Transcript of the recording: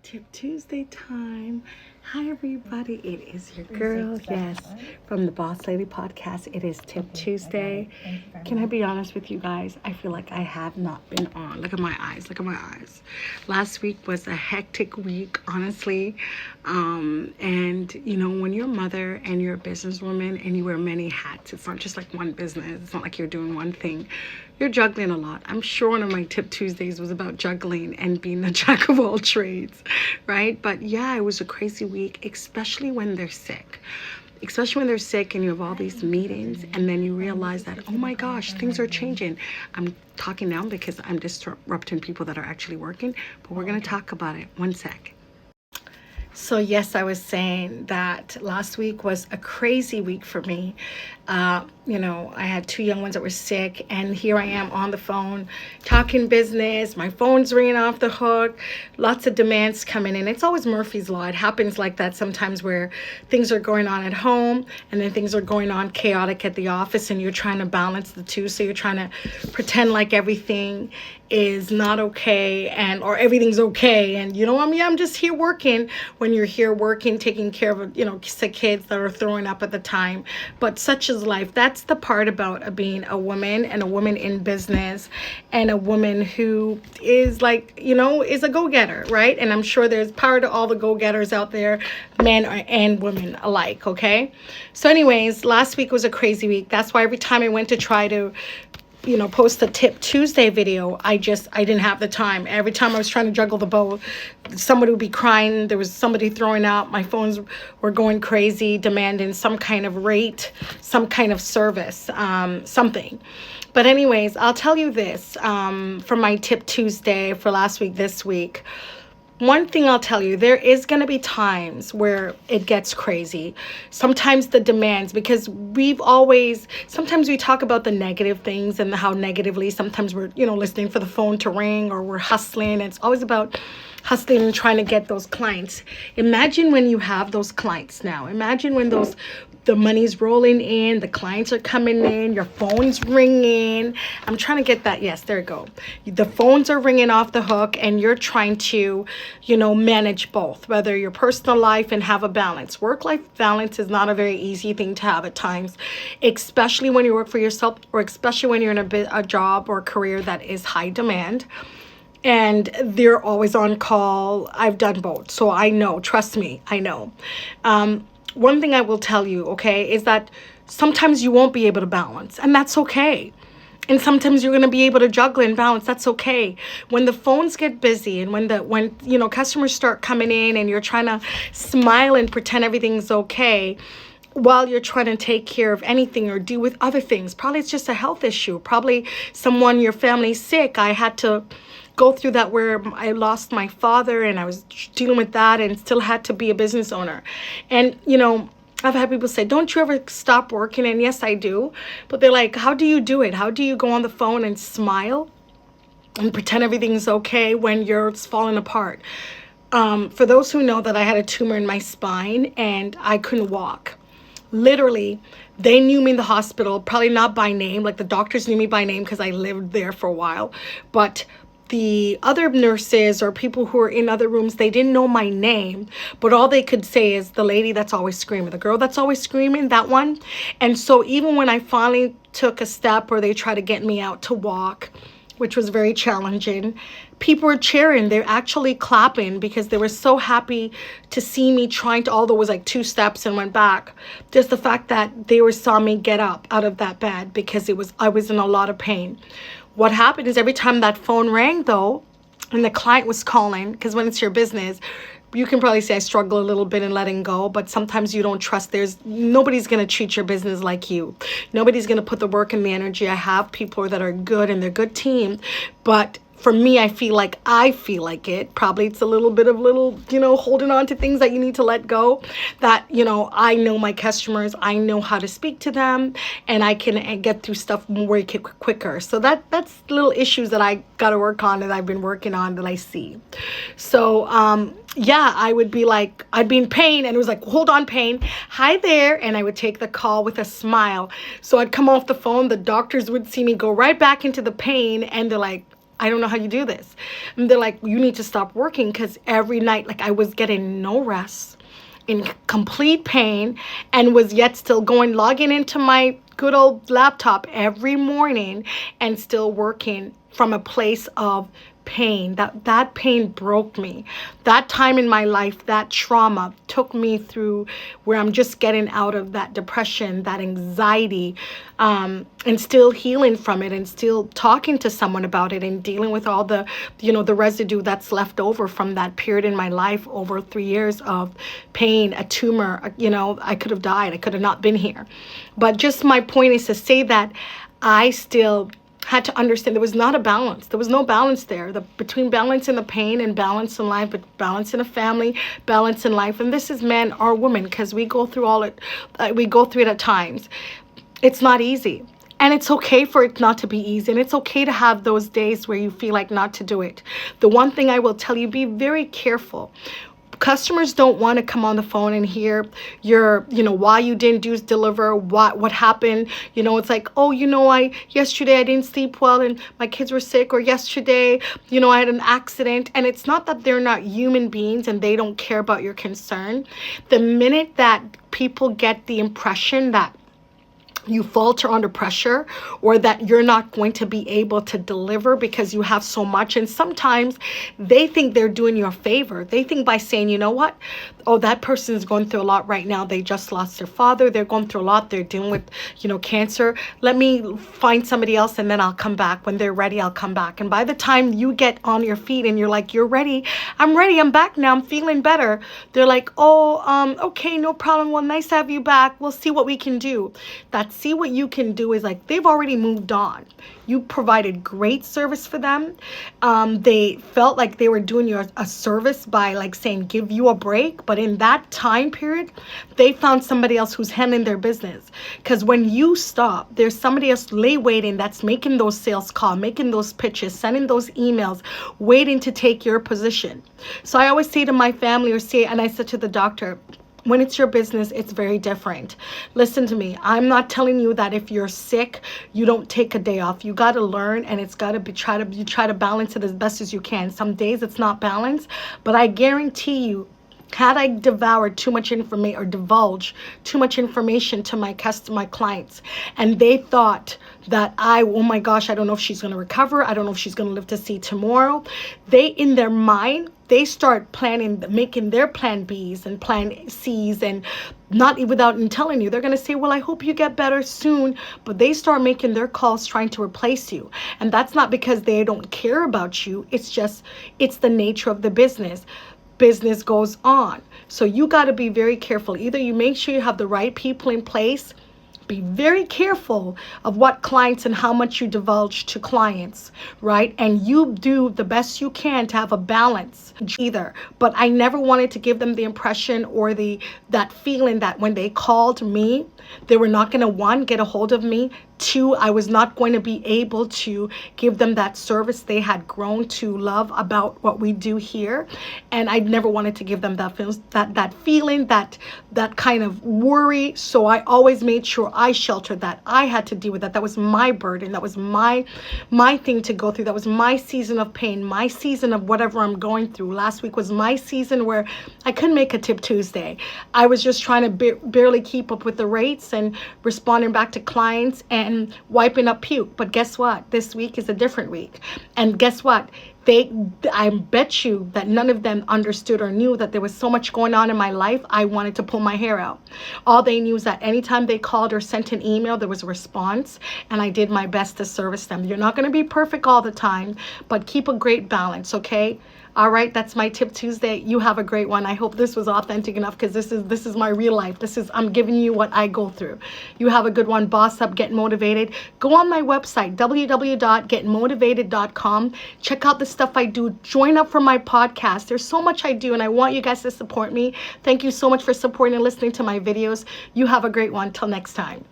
Tip Tuesday time. Hi, everybody. It is your girl, yes, from the Boss Lady podcast. It is Tip Tuesday. Can I be honest with you guys? I feel like I have not been on. Look at my eyes. Look at my eyes. Last week was a hectic week, honestly. And, you know, when you're a mother and you're a businesswoman and you wear many hats, it's not just like one business. It's not like you're doing one thing. You're juggling a lot. I'm sure one of my Tip Tuesdays was about juggling and being a jack of all trades, right? But yeah, it was a crazy week, especially when they're sick. Especially when they're sick and you have all these meetings and then you realize that, oh my gosh, things are changing. I'm talking now because I'm disrupting people that are actually working, but we're going to talk about it. One sec. So yes, I was saying that last week was a crazy week for me. I had two young ones that were sick, and here I am on the phone talking business. My phone's ringing off the hook. Lots of demands coming in. It's always Murphy's Law. It happens like that sometimes where things are going on at home and then things are going on chaotic at the office, and you're trying to balance the two. So you're trying to pretend like everything is not okay or everything's okay, and I'm just here working when you're here working, taking care of sick kids that are throwing up at the time. But such is life. That's the part about being a woman and a woman in business and a woman who is is a go-getter, right? And I'm sure there's power to all the go-getters out there, men and women alike. Okay, so anyways, last week was a crazy week. That's why every time I went to try to post a Tip Tuesday video, I didn't have the time. Every time I was trying to juggle the both, somebody would be crying, there was somebody throwing up, my phones were going crazy, demanding some kind of rate, some kind of service, something. But anyways, I'll tell you this, from my Tip Tuesday for last week, this week. One thing I'll tell you, there is going to be times where it gets crazy. Sometimes the demands, because sometimes we talk about the negative things and how negatively sometimes we're, listening for the phone to ring or we're hustling. It's always about hustling and trying to get those clients. Imagine when you have those clients now. Imagine when the money's rolling in, the clients are coming in, your phone's ringing. I'm trying to get that. Yes, there you go. The phones are ringing off the hook and you're trying to, manage both, whether your personal life and have a balance. Work-life balance is not a very easy thing to have at times, especially when you work for yourself or especially when you're in a job or a career that is high demand. And they're always on call. I've done both. So I know, trust me, I know. One thing I will tell you, okay, is that sometimes you won't be able to balance, and that's okay. And sometimes you're going to be able to juggle and balance. That's okay. When the phones get busy and when customers start coming in and you're trying to smile and pretend everything's okay while you're trying to take care of anything or deal with other things. Probably it's just a health issue. Probably your family's sick. I had to go through that where I lost my father and I was dealing with that and still had to be a business owner. And, I've had people say, don't you ever stop working? And yes, I do. But they're like, how do you do it? How do you go on the phone and smile and pretend everything's okay when you're falling apart? For those who know that I had a tumor in my spine and I couldn't walk. Literally, they knew me in the hospital, probably not by name. Like the doctors knew me by name because I lived there for a while. But the other nurses or people who were in other rooms, they didn't know my name, but all they could say is the lady that's always screaming, the girl that's always screaming, that one. And so even when I finally took a step or they tried to get me out to walk, which was very challenging, people were cheering. They're actually clapping because they were so happy to see me although it was like 2 steps and went back. Just the fact that they saw me get up out of that bed because I was in a lot of pain. What happened is every time that phone rang, though, and the client was calling, because when it's your business, you can probably say I struggle a little bit in letting go, but sometimes you don't trust. Nobody's going to treat your business like you. Nobody's going to put the work and the energy. I have people that are good and they're good team, but for me, I feel like it. Probably it's a little bit of holding on to things that you need to let go. That, I know my customers, I know how to speak to them, and I can get through stuff way quicker. So that's little issues that I got to work on that I've been working on that I see. So, I would be like, I'd be in pain and it was like, hold on, pain. Hi there. And I would take the call with a smile. So I'd come off the phone. The doctors would see me go right back into the pain and they're like, I don't know how you do this. And they're like, you need to stop working, because every night, like, I was getting no rest, in complete pain, and was yet still logging into my good old laptop every morning and still working from a place of pain. That pain broke me. That time in my life, that trauma took me through where I'm just getting out of that depression, that anxiety, and still healing from it, and still talking to someone about it, and dealing with all the, the residue that's left over from that period in my life, over 3 years of pain, a tumor. I could have died. I could have not been here. But just my point is to say that I still had to understand there was not a balance. There was no balance there. Between balance in the pain and balance in life, but balance in a family, balance in life. And this is man or woman, because we go through we go through it at times. It's not easy. And it's okay for it not to be easy. And it's okay to have those days where you feel like not to do it. The one thing I will tell you, be very careful. Customers don't want to come on the phone and hear your, why you didn't deliver, what happened. It's like, oh, yesterday I didn't sleep well and my kids were sick, or yesterday, I had an accident. And it's not that they're not human beings and they don't care about your concern. The minute that people get the impression that you falter under pressure, or that you're not going to be able to deliver because you have so much. And sometimes they think they're doing you a favor. They think by saying, you know what? Oh, that person is going through a lot right now. They just lost their father. They're going through a lot. They're dealing with, cancer. Let me find somebody else and then I'll come back. When they're ready, I'll come back. And by the time you get on your feet and you're like, you're ready. I'm ready. I'm back now. I'm feeling better. They're like, oh, okay, no problem. Well, nice to have you back. We'll see what we can do. See what you can do is like, they've already moved on. You provided great service for them. They felt like they were doing you a service by like saying, give you a break. But in that time period, they found somebody else who's handling their business. Because when you stop, there's somebody else waiting that's making those sales calls, making those pitches, sending those emails, waiting to take your position. So I always say to my family, and I said to the doctor, when it's your business, it's very different. Listen to me. I'm not telling you that if you're sick, you don't take a day off. You got to learn, and it's got to be try to balance it as best as you can. Some days it's not balanced, but I guarantee you, had I devoured too much information or divulged too much information to my clients, and they thought that oh my gosh, I don't know if she's going to recover. I don't know if she's going to live to see tomorrow. In their mind, they start planning, making their plan Bs and plan Cs, and not without telling you. They're going to say, well, I hope you get better soon. But they start making their calls trying to replace you. And that's not because they don't care about you. It's the nature of the business. Business goes on. So you got to be very careful. Either you make sure you have the right people in place. Be very careful of what clients and how much you divulge to clients, right? And you do the best you can to have a balance either. But I never wanted to give them the impression or that feeling that when they called me, they were not going to, one, get a hold of me. Two, I was not going to be able to give them that service they had grown to love about what we do here. And I never wanted to give them that feeling, that kind of worry. So I always made sure I sheltered that. I had to deal with that. That was my burden. That was my thing to go through. That was my season of pain, my season of whatever I'm going through. Last week was my season where I couldn't make a Tip Tuesday. I was just trying to barely keep up with the rates and responding back to clients and wiping up puke. But guess what? This week is a different week. And guess what? I bet you that none of them understood or knew that there was so much going on in my life. I wanted to pull my hair out. All they knew is that anytime they called or sent an email, there was a response, and I did my best to service them. You're not going to be perfect all the time, but keep a great balance, okay? All right, that's my Tip Tuesday. You have a great one. I hope this was authentic enough, because this is my real life. I'm giving you what I go through. You have a good one. Boss up, get motivated. Go on my website, www.getmotivated.com. Check out the stuff I do. Join up for my podcast. There's so much I do, and I want you guys to support me. Thank you so much for supporting and listening to my videos. You have a great one. Till next time.